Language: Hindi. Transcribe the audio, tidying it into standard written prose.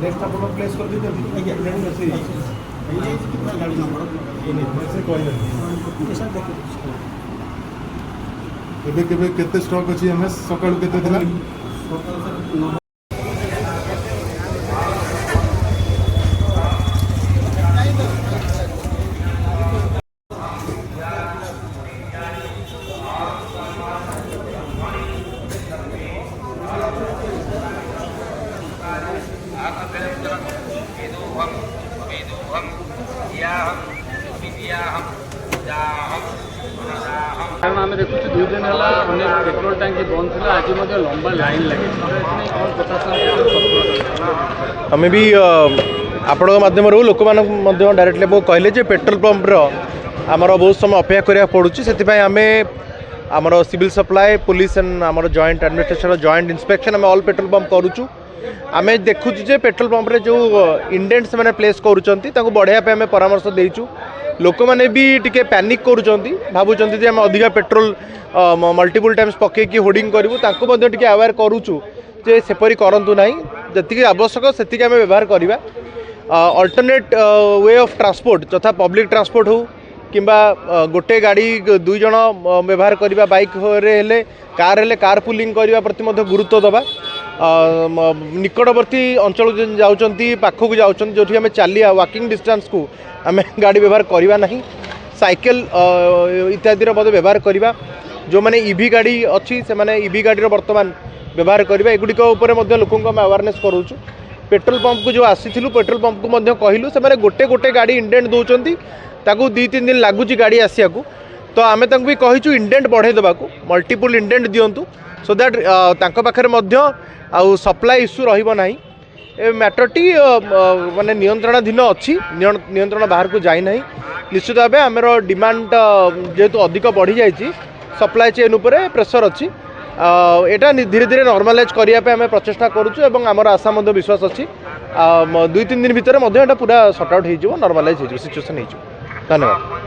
नेक्स्ट आप प्लेस कर दीजिए गाड़ी नंबर केते स्टॉक अच्छी एमएस सकाळू केते थिला आम देखु 2 दिन है अनेक पेट्रोल टांकी बंद थी आज लंबा लाइन लगे आम भी आपण मध्यम लोक डायरेक्टली कहले पेट्रोल पंपर आमर बहुत समय अपेक्षा करा पड़ुची से आम आमर सिविल सप्लाई पुलिस एंड आमर जॉइंट एडमिनिस्ट्रेशन जॉइंट इंस्पेक्शन आम ऑल पेट्रोल पंप करूँ आम देखुचु जे पेट्रोल पंप रे जो इंडेंट से प्लेस करूँ बढ़ाया आम परामर्श देचु लोक मैंने भी टिके पैनिक करुँच भावुँच आम अधिका पेट्रोल मल्टीपल टाइम्स पकईकि होर्डिंग करूँ टे अवेयर करुचु जे सेपरी करंतु नहीं जी आवश्यक से आम व्यवहार करवा अल्टरनेट वे ऑफ ट्रांसपोर्ट तथा पब्लिक ट्रांसपोर्ट हो किंबा गोटे गाड़ी 2 जन व्यवहार करवा बाइक हेले कार पुलिंग करने प्रति गुरुत्व दबा निकटवर्ती अंचल जाऊँच पाखक जाऊँच जो आम चलिया वॉकिंग डिस्टेंस को आम गाड़ी व्यवहार करवा नहीं साइकेल इत्यादि व्यवहार करवा जो मैंने ईवी गाड़ी अच्छी से मैंने ईवी गाड़ी वर्तमान व्यवहार करवा एगुड़िक लोक अवेयरनेस करूँ पेट्रोल पंप को जो आसी पेट्रोल पंप को कहलु से गोटे गोटे गाड़ी इंडेंट दौरान 2-3 दिन लगुच गाड़ी आसिया तो आम भी कहीचु इंडेंट बढ़े देवाक मल्टीपल इंडेंट दिंतु सो दैट पाखे आउ सप्लाई इश्यू रहा ए मैटरटी माने नियंत्रणाधीन अच्छी नियंत्रण बाहर को जाई नहीं निश्चित भाव आमर डिमांड जेहेतु अधिक बढ़ी जाइए सप्लाई चेन उपर प्रेशर अच्छी एटा धीरे धीरे नॉर्मलाइज करने आम प्रचेषा करुचु एवं आमर आशा विश्वास अच्छी 2-3 दिन भितर पूरा सर्ट आउट हो नॉर्मलाइज हो सिचुएसन हो धन्यवाद।